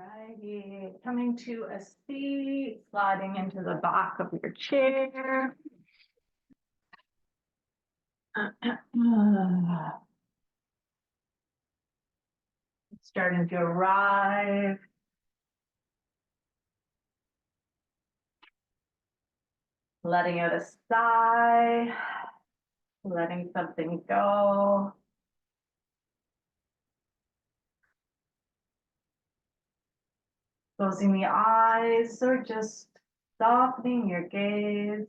Righty, coming to a seat, sliding into the back of your chair. Starting to arrive. Letting out a sigh, letting something go. Closing the eyes or just softening your gaze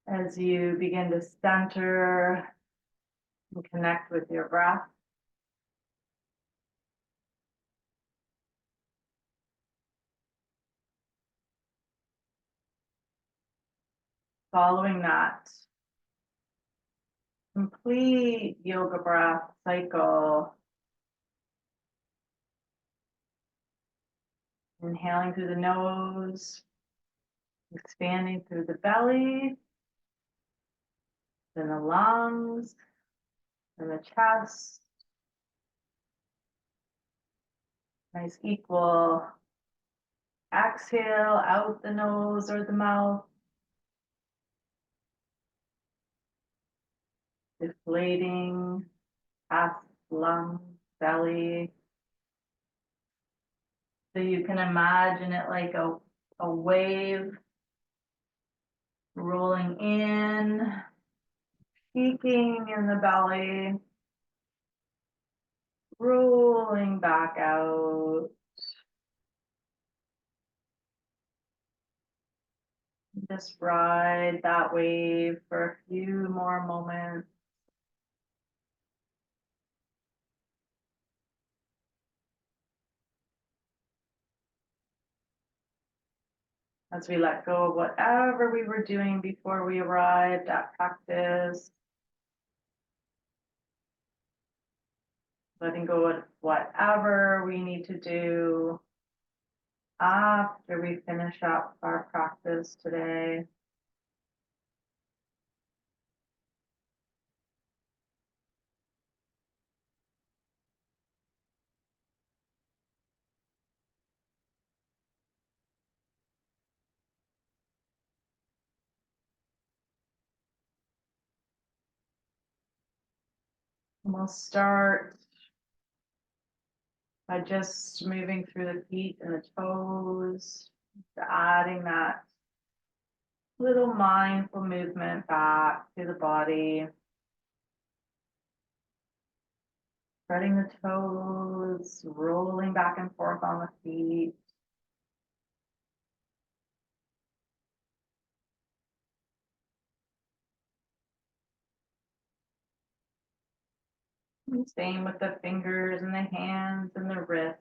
as you begin to center and connect with your breath. Following that complete yoga breath cycle, inhaling through the nose, expanding through the belly, then the lungs, and the chest. Nice equal exhale out the nose or the mouth. Deflating past lungs, belly. So you can imagine it like a wave rolling in, peaking in the belly, rolling back out. Just ride that wave for a few more moments. As we let go of whatever we were doing before we arrived at practice. Letting go of whatever we need to do after we finish up our practice today. And we'll start by just moving through the feet and the toes, adding that little mindful movement back to the body. Spreading the toes, rolling back and forth on the feet. And same with the fingers and the hands and the wrists.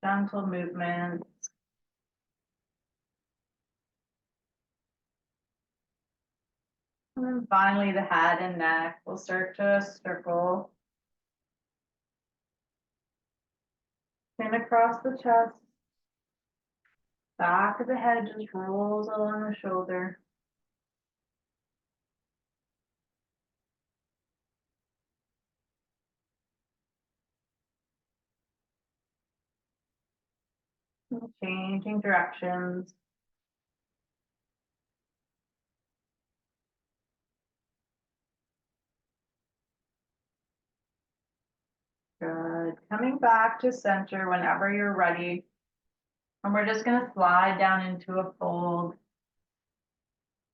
Gentle movements. And then finally the head and neck will start to circle. Chin across the chest. Back of the head just rolls along the shoulder. And changing directions. Good. Coming back to center whenever you're ready. And we're just going to slide down into a fold.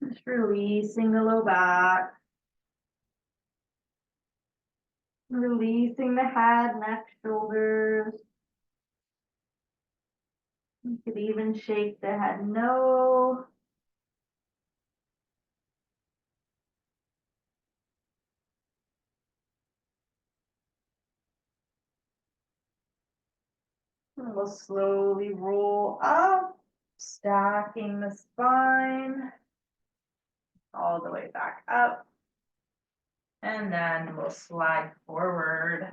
Just releasing the low back. Releasing the head, neck, shoulders. You could even shake the head no. And we'll slowly roll up, stacking the spine all the way back up. And then we'll slide forward.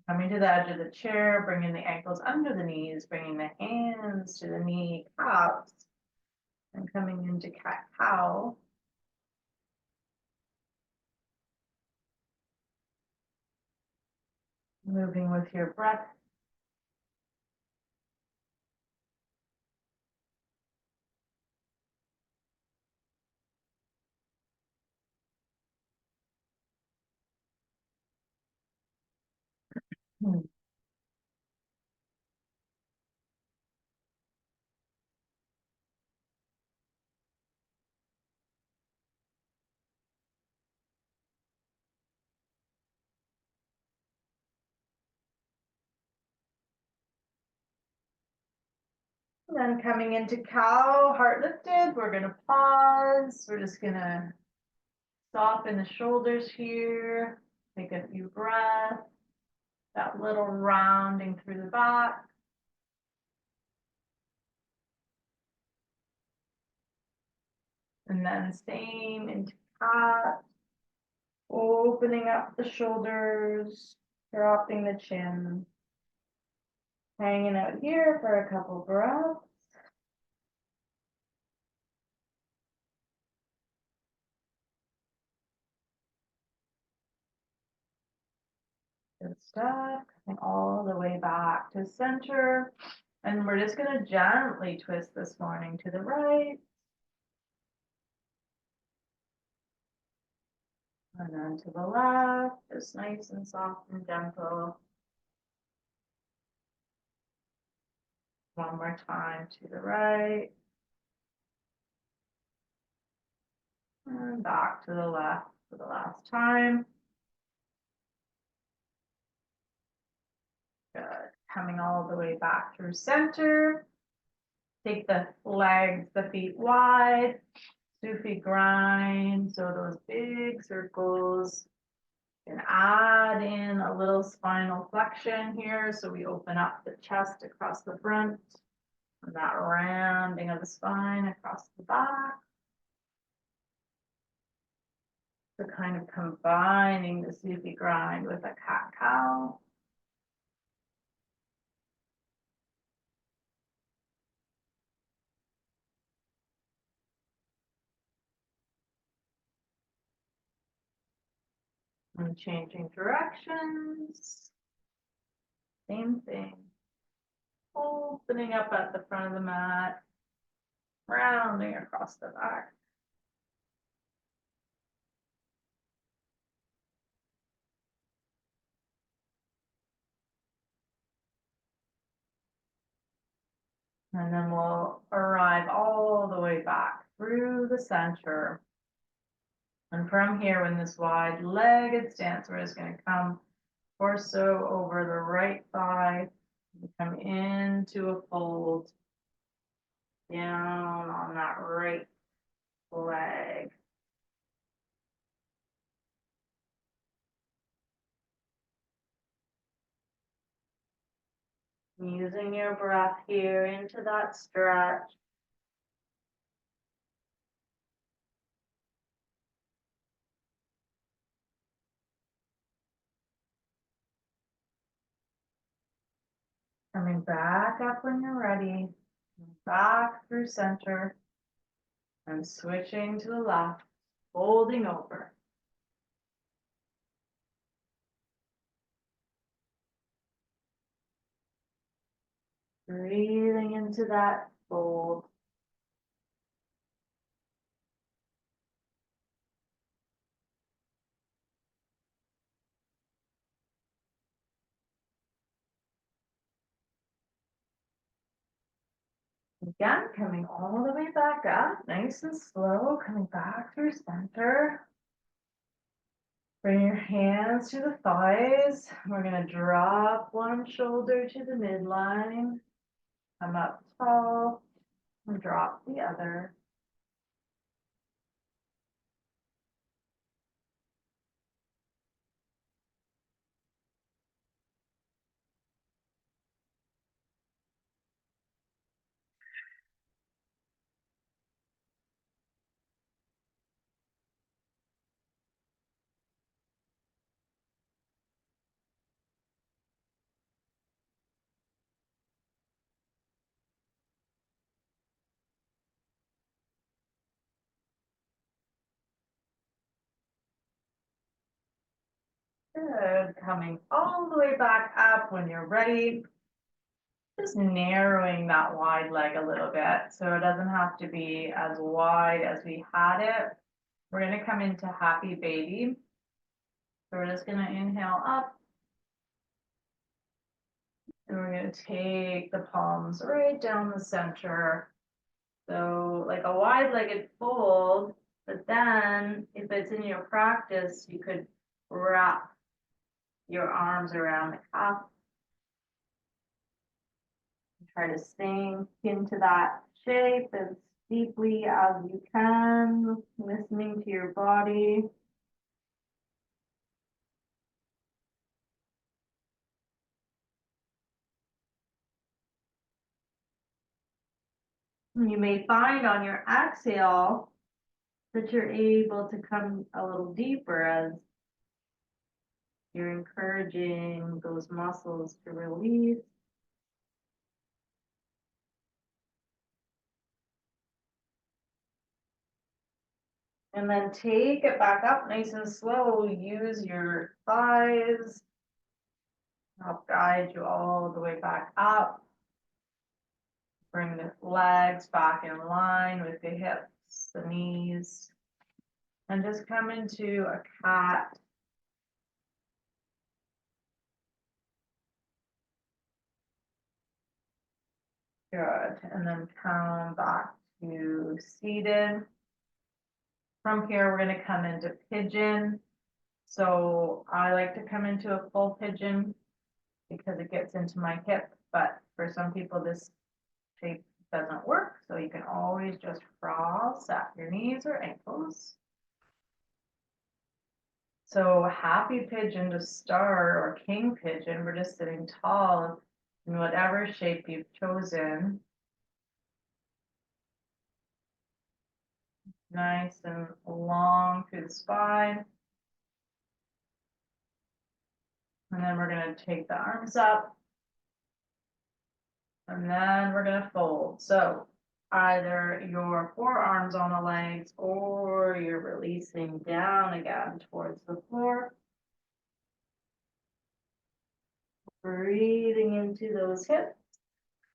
Coming to the edge of the chair, bringing the ankles under the knees, bringing the hands to the knee caps, and coming into cat-cow. Moving with your breath. And then coming into cow, heart lifted, we're gonna pause. We're just gonna soften the shoulders here. Take a few breaths. That little rounding through the back. And then same into cat. Opening up the shoulders, dropping the chin. Hanging out here for a couple breaths. Good stuff. Coming all the way back to center. And we're just gonna gently twist this morning to the right. And then to the left, just nice and soft and gentle. One more time to the right. And back to the left for the last time. Good. Coming all the way back through center. Take the legs, the feet wide. Sufi grind. So those big circles. And add in a little spinal flexion here. So we open up the chest across the front. And that rounding of the spine across the back. So kind of combining the Sufi grind with a cat cow. And changing directions. Same thing. Opening up at the front of the mat. Rounding across the back. And then we'll arrive all the way back through the center. And from here, when this wide-legged stance, we're just going to come torso over the right thigh, come into a fold, down on that right leg. Using your breath here into that stretch. Coming back up when you're ready, back through center, and switching to the left, folding over. Breathing into that fold. Again, coming all the way back up, nice and slow, coming back through center. Bring your hands to the thighs. We're going to drop one shoulder to the midline. Come up tall and drop the other. Good. Coming all the way back up when you're ready. Just narrowing that wide leg a little bit so it doesn't have to be as wide as we had it. We're going to come into happy baby. So we're just going to inhale up. And we're going to take the palms right down the center. So like a wide-legged fold, but then if it's in your practice, you could wrap your arms around the calf. Try to sink into that shape as deeply as you can, listening to your body. You may find on your exhale that you're able to come a little deeper as you're encouraging those muscles to release. And then take it back up nice and slow. Use your thighs. Help guide you all the way back up. Bring the legs back in line with the hips, the knees. And just come into a cat. Good. And then come back to seated. From here, we're going to come into pigeon. So I like to come into a full pigeon because it gets into my hip, but for some people this shape doesn't work. So you can always just cross at your knees or ankles. So happy pigeon to start, or king pigeon, we're just sitting tall in whatever shape you've chosen. Nice and long through the spine. And then we're going to take the arms up. And then we're going to fold. So either your forearms on the legs or you're releasing down again towards the floor. Breathing into those hips,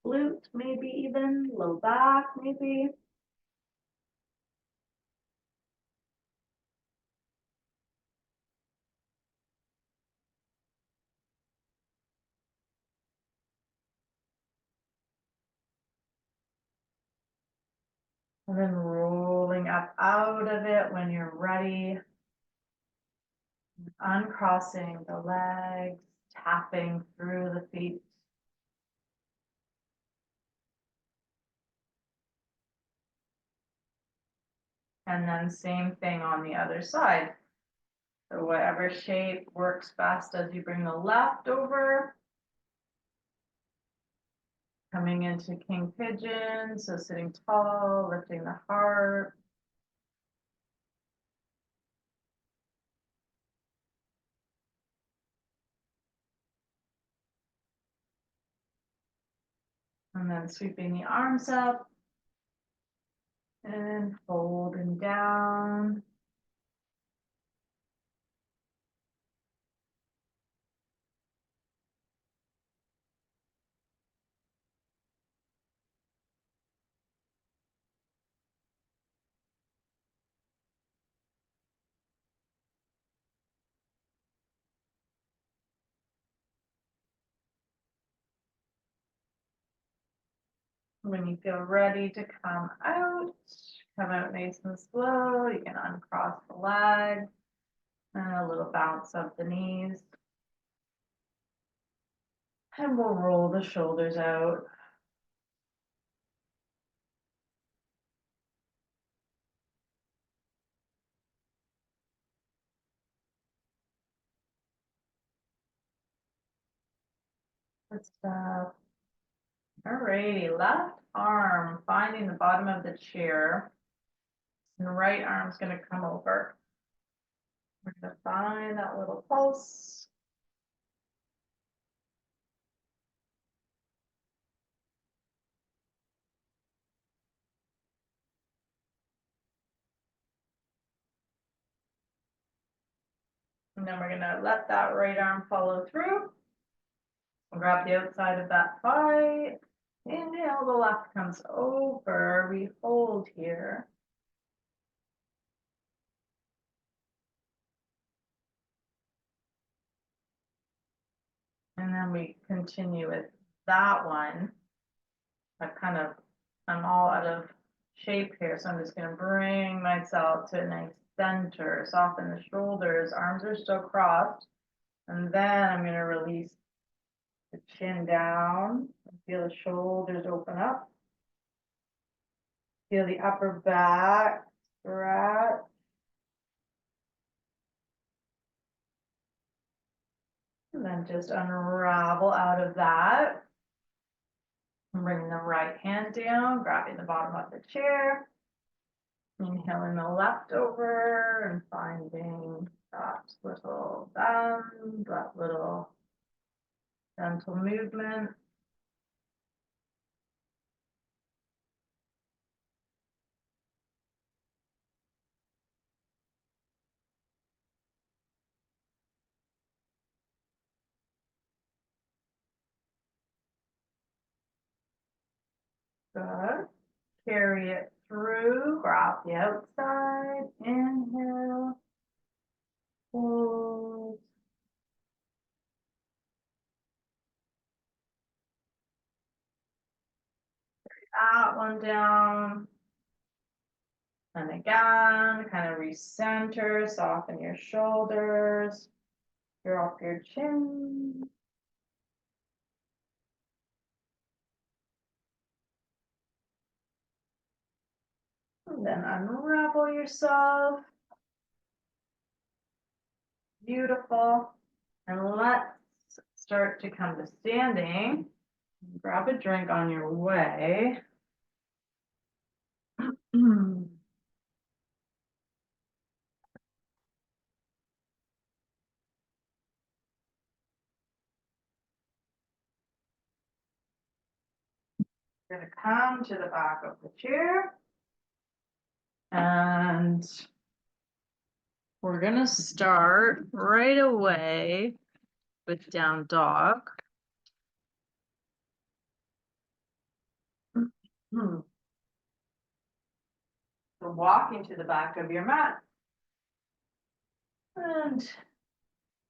glute, maybe even low back, maybe. And then rolling up out of it when you're ready. Uncrossing the legs, tapping through the feet. And then same thing on the other side. So whatever shape works best as you bring the left over. Coming into king pigeon, so sitting tall, lifting the heart. And then sweeping the arms up. And folding down. When you feel ready to come out nice and slow. You can uncross the legs and a little bounce of the knees. And we'll roll the shoulders out. Good stuff. Alrighty, left arm finding the bottom of the chair. And the right arm's going to come over. We're going to find that little pulse. And then we're gonna let that right arm follow through. Grab the outside of that thigh. Inhale, the left comes over. We hold here. And then we continue with that one. I'm all out of shape here, so I'm just gonna bring myself to a nice center, soften the shoulders, arms are still crossed. And then I'm gonna release the chin down, feel the shoulders open up. Feel the upper back stretch. And then just unravel out of that. And bring the right hand down, grabbing the bottom of the chair. Inhaling the left over and finding that little bend, that little gentle movement. Good. Carry it through, grab the outside, inhale, hold. That one down. And again, kind of recenter, soften your shoulders, drop your chin. And then unravel yourself. Beautiful. And let's start to come to standing. Grab a drink on your way. We're gonna come to the back of the chair. And we're gonna start right away with down dog. So walking to the back of your mat. And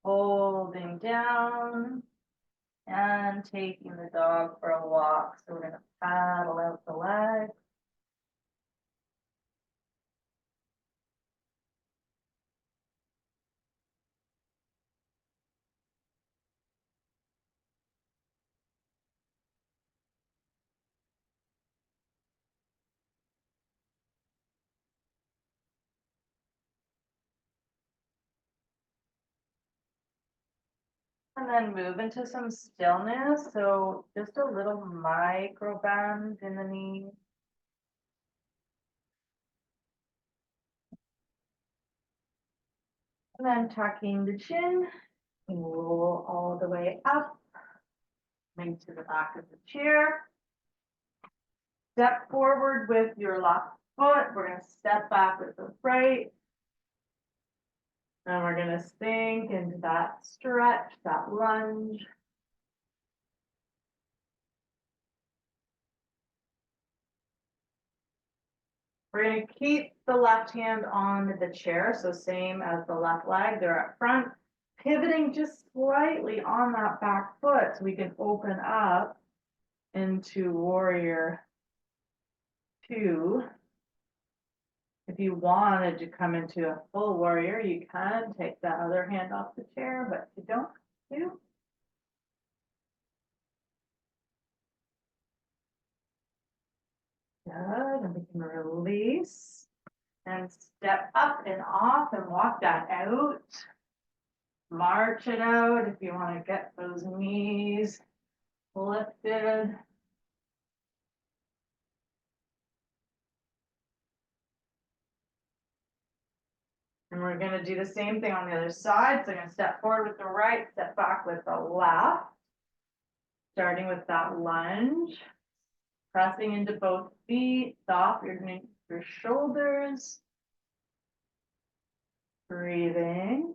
holding down and taking the dog for a walk. So we're gonna paddle out the legs. And then move into some stillness. So just a little micro bend in the knee. And then tucking the chin, roll all the way up, into the back of the chair. Step forward with your left foot. We're going to step back with the right. And we're going to sink into that stretch, that lunge. We're going to keep the left hand on the chair, so same as the left leg, they're up front, pivoting just slightly on that back foot so we can open up into warrior two. If you wanted to come into a full warrior, you can take that other hand off the chair, but you don't do. Good, and we can release and step up and off and walk that out. March it out if you want to get those knees lifted. And we're going to do the same thing on the other side. So I'm going to step forward with the right, step back with the left. Starting with that lunge. Pressing into both feet, soften your shoulders. Breathing.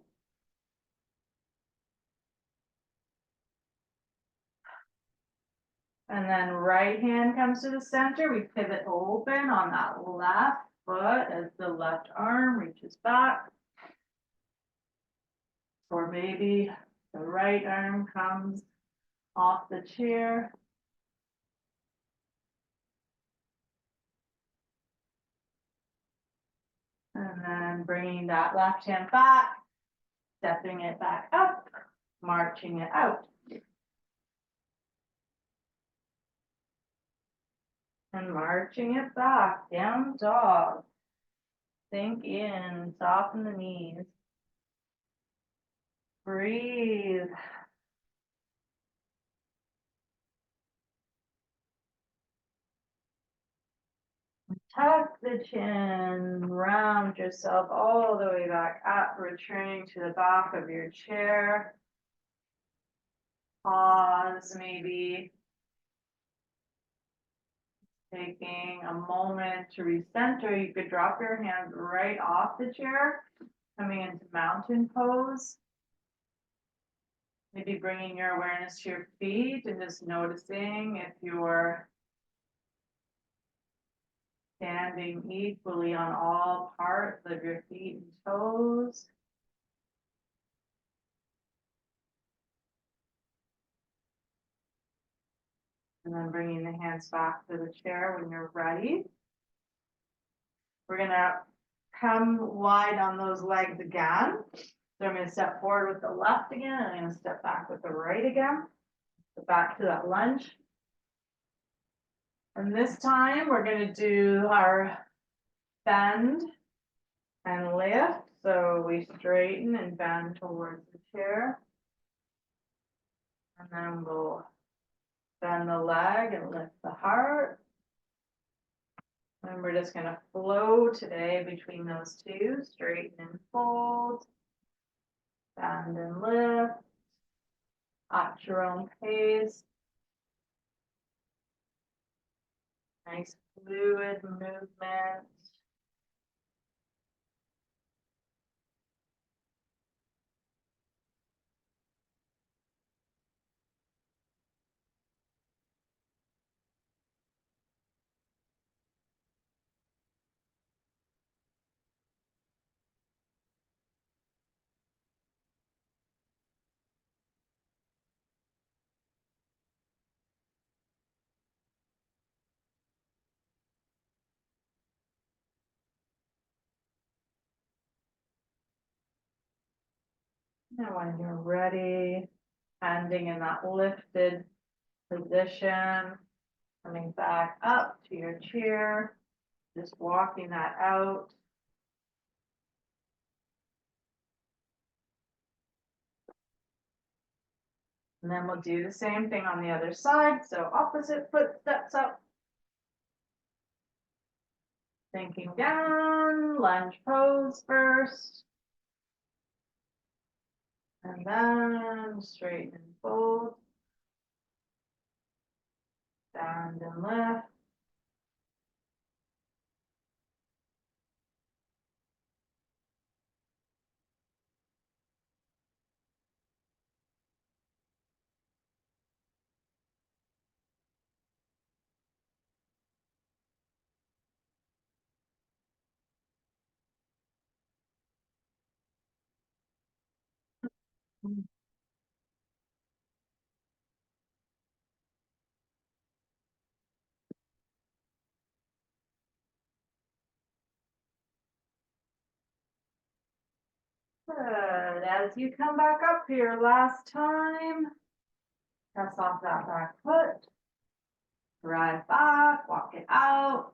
And then right hand comes to the center. We pivot open on that left foot as the left arm reaches back. Or maybe the right arm comes off the chair. And then bringing that left hand back, stepping it back up, marching it out. And marching it back, down dog. Sink in, soften the knees. Breathe. Tuck the chin, round yourself all the way back up, returning to the back of your chair. Pause, maybe taking a moment to recenter. You could drop your hands right off the chair, coming into mountain pose. Maybe bringing your awareness to your feet and just noticing if you're standing equally on all parts of your feet and toes. And then bringing the hands back to the chair when you're ready. We're gonna come wide on those legs again. So I'm gonna step forward with the left again, and I'm gonna step back with the right again. So back to that lunge. And this time we're gonna do our bend and lift. So we straighten and bend towards the chair. And then we'll bend the leg and lift the heart. And we're just gonna flow today between those two, straighten and fold, bend and lift, at your own pace. Nice fluid movement. Now when you're ready, standing in that lifted position, coming back up to your chair, just walking that out. And then we'll do the same thing on the other side. So opposite foot steps up. Sinking down, lunge pose first. And then straighten and fold. Bend and lift. Good. As you come back up here last time, press off that back foot. Drive back, walk it out.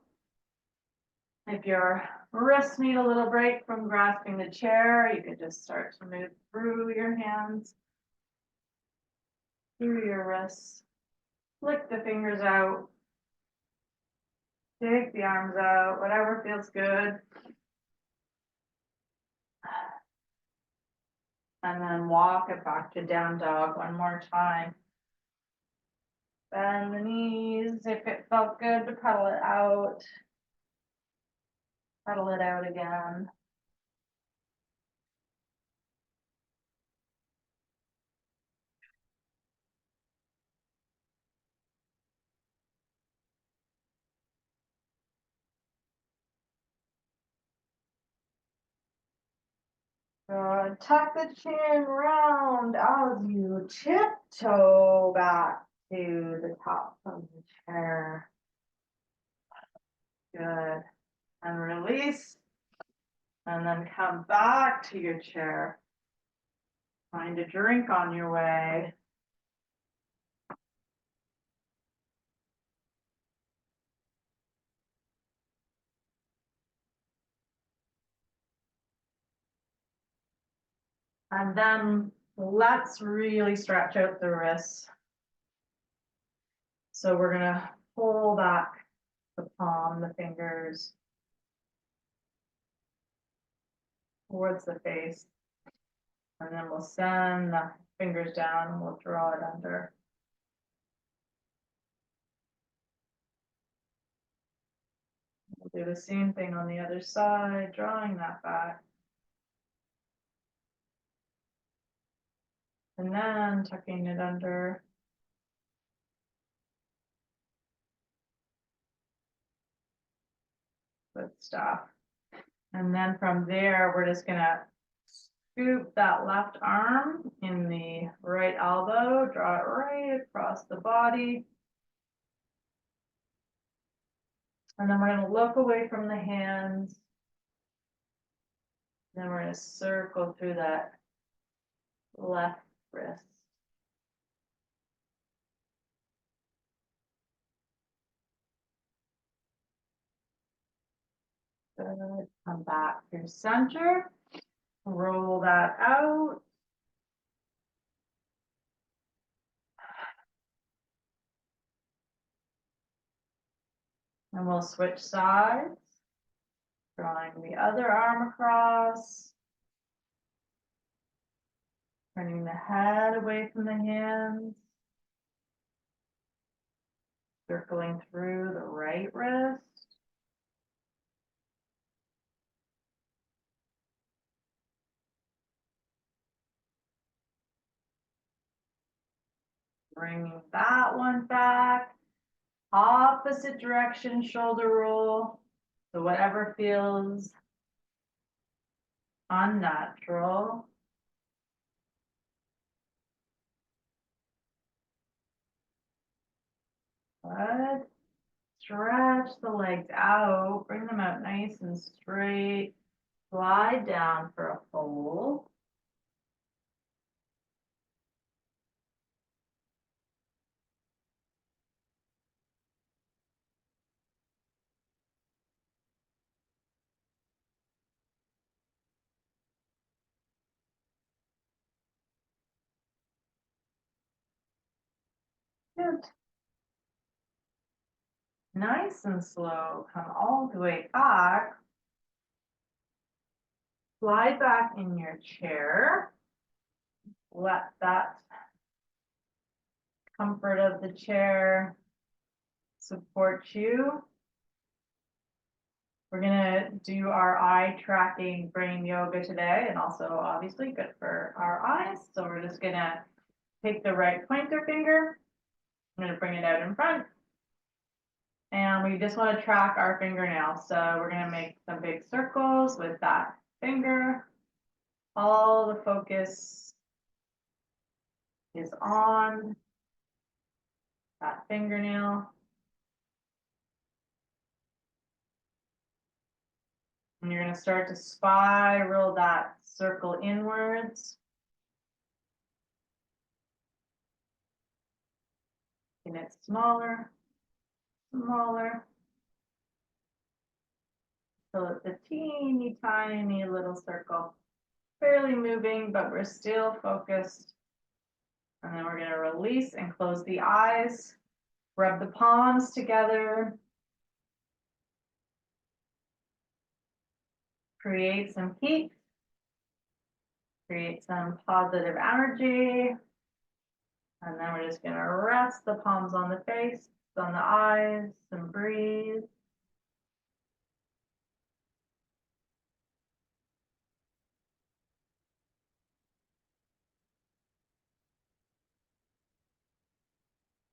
If your wrists need a little break from grasping the chair, you could just start to move through your hands, through your wrists. Flick the fingers out. Take the arms out, whatever feels good. And then walk it back to down dog one more time. Bend the knees. If it felt good to pedal it out. Pedal it out again. Good. Tuck the chin round as you tiptoe back to the top of the chair. Good. And release. And then come back to your chair. Find a drink on your way. And then let's really stretch out the wrists. So we're gonna pull back the palm, the fingers towards the face. And then we'll send the fingers down and we'll draw it under. We'll do the same thing on the other side, drawing that back. And then tucking it under. Good stuff. And then from there, we're just gonna scoop that left arm in the right elbow, draw it right across the body. And then we're gonna look away from the hands. Then we're gonna circle through that left wrist. Good. Come back through center. Roll that out. And we'll switch sides. Drawing the other arm across. Turning the head away from the hands. Circling through the right wrist. Bringing that one back. Opposite direction shoulder roll. So whatever feels unnatural. Good. Stretch the legs out, bring them out nice and straight. Slide down for a fold. Good. Nice and slow, come all the way back. Slide back in your chair. Let that comfort of the chair support you. We're gonna do our eye tracking brain yoga today, and also obviously good for our eyes. So we're just gonna take the right pointer finger. I'm gonna bring it out in front. And we just want to track our fingernails. So we're going to make some big circles with that finger. All the focus is on that fingernail. And you're going to start to spiral that circle inwards. And it's smaller, smaller. So it's a teeny tiny little circle. Barely moving, but we're still focused. And then we're going to release and close the eyes. Rub the palms together. Create some heat. Create some positive energy. And then we're just going to rest the palms on the face, on the eyes, and breathe.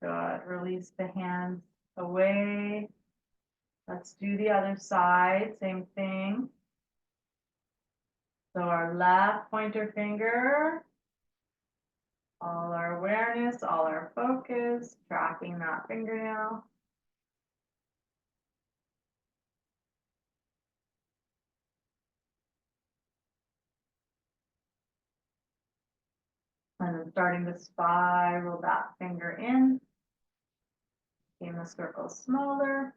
Good. Release the hands away. Let's do the other side. Same thing. So our left pointer finger, all our awareness, all our focus, tracking that fingernail. And then starting to spiral that finger in, making the circle smaller.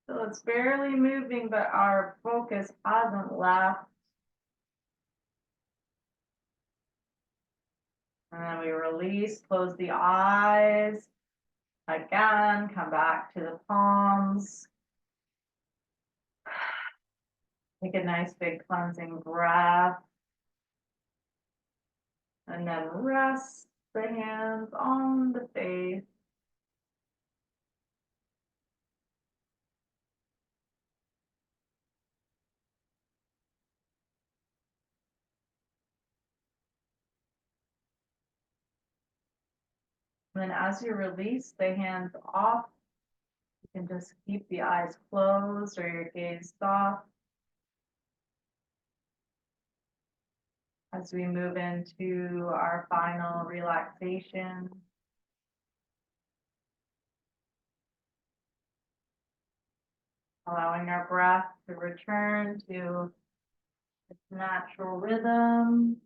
So it's barely moving, but our focus hasn't left. And then we release, close the eyes. Again, come back to the palms. Take a nice big cleansing breath. And then rest the hands on the face. And then as you release the hands off, you can just keep the eyes closed or your gaze soft. As we move into our final relaxation. Allowing our breath to return to its natural rhythm.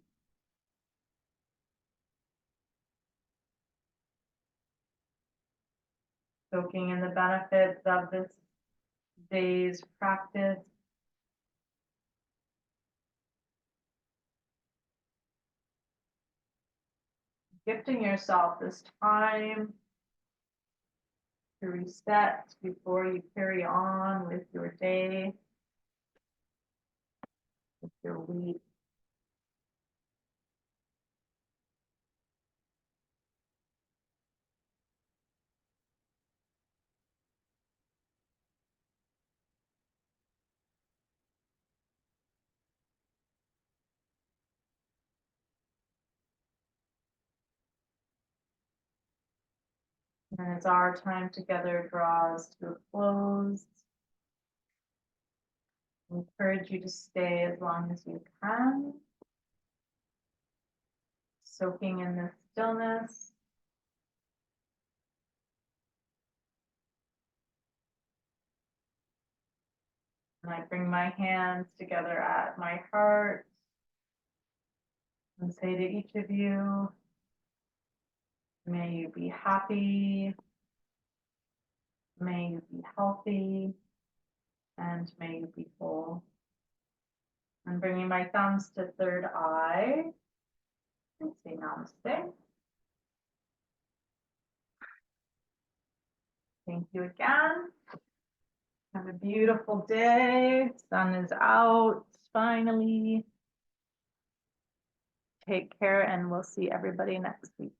Soaking in the benefits of this day's practice. Gifting yourself this time to reset before you carry on with your day, with your week. And as our time together draws to a close, I encourage you to stay as long as you can, soaking in this stillness. And I bring my hands together at my heart and say to each of you, may you be happy, may you be healthy, and may you be whole. I'm bringing my thumbs to third eye and say namaste. Thank you again. Have a beautiful day. Sun is out finally. Take care and we'll see everybody next week.